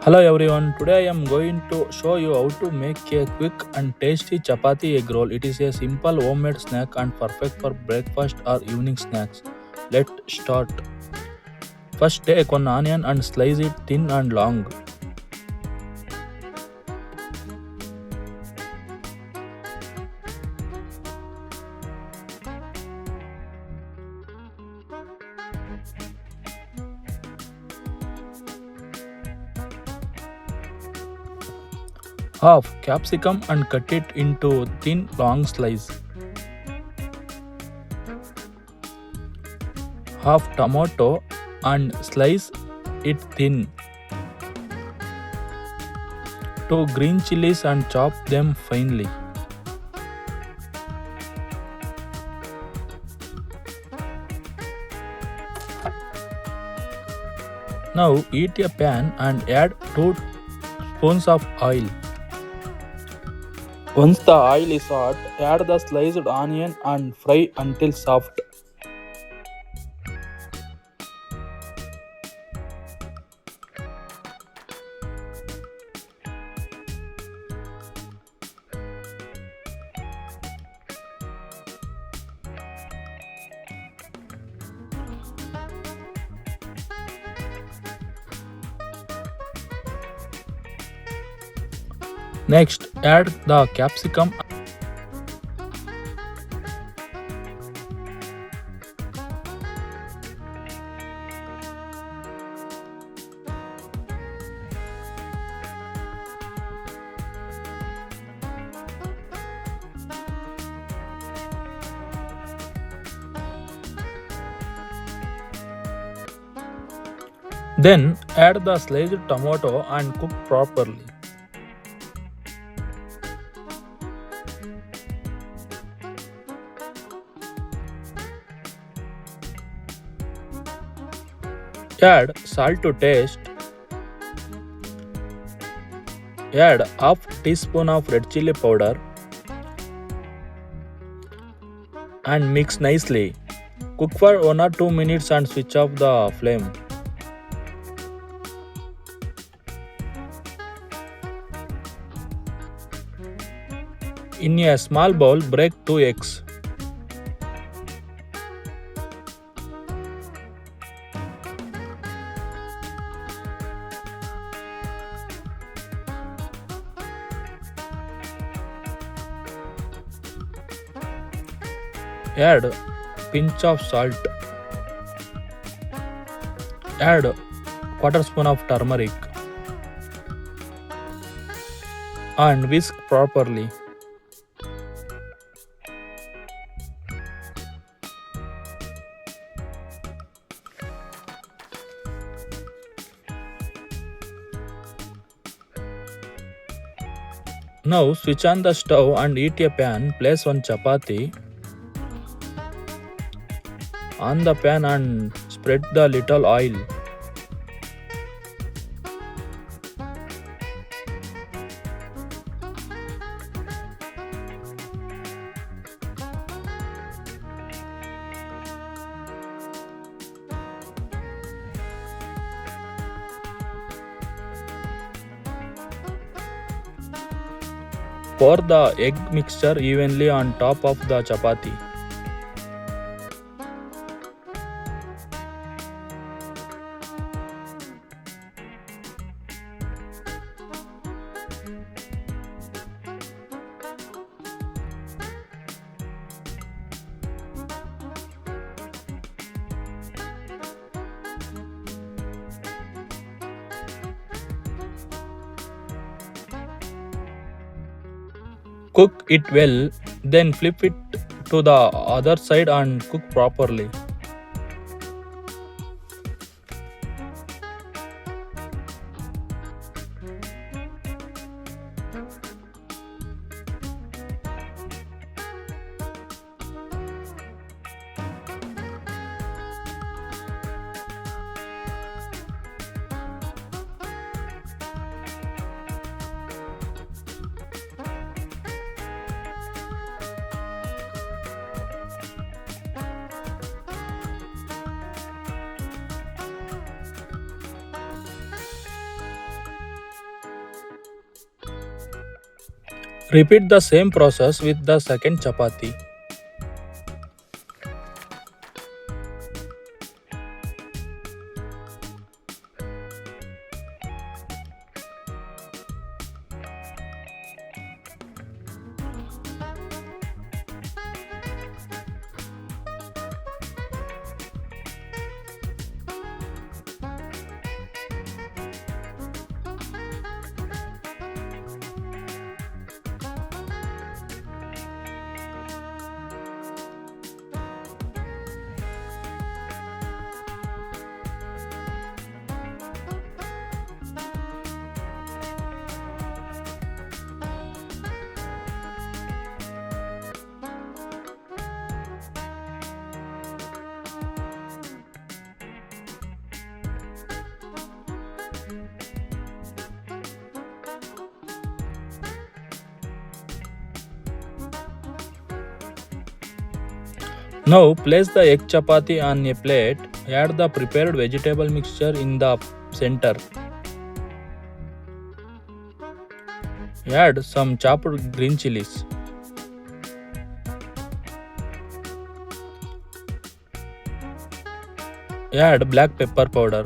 Hello everyone, today I am going to show you how to make a quick and tasty chapati egg roll. It is a simple homemade snack and perfect for breakfast or evening snacks. Let's start. First take one onion and slice it thin and long. Half capsicum and cut it into thin long slice. Half tomato and slice it thin. 2 green chillies and chop them finely. Now heat a pan and add 2 spoons of oil. Once the oil is hot, add the sliced onion and fry until soft. Next, add the capsicum. Then add the sliced tomato and cook properly. Add salt to taste. Add half teaspoon of red chilli powder and mix nicely. Cook for 1 or 2 minutes and switch off the flame. In a small bowl, break 2 eggs. Add pinch of salt. Add quarter spoon of turmeric and whisk properly. Now switch on the stove and heat a pan. Place one chapati on the pan and spread the little oil. Pour the egg mixture evenly on top of the chapati. Cook it well, then flip it to the other side and cook properly. Repeat the same process with the second chapati. Now place the egg chapati on a plate. Add the prepared vegetable mixture in the center. Add some chopped green chilies. Add black pepper powder.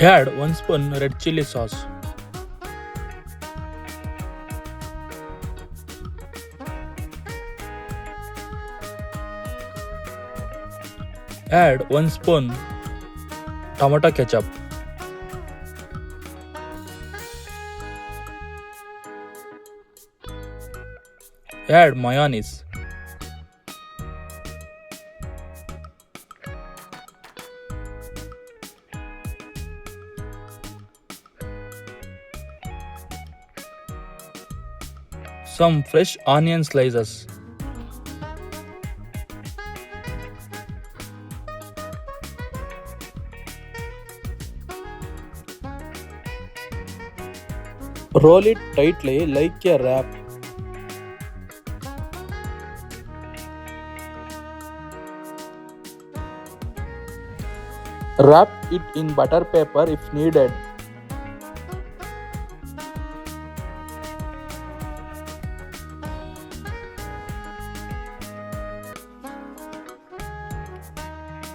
Add 1 spoon red chili sauce. Add 1 spoon tomato ketchup. Add mayonnaise. Some fresh onion slices. Roll it tightly like a wrap. Wrap it in butter paper if needed.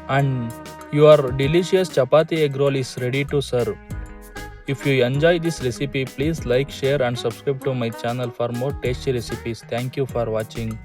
And your delicious chapati egg roll is ready to serve. If you enjoy this recipe, please like, share and subscribe to my channel for more tasty recipes. Thank you for watching.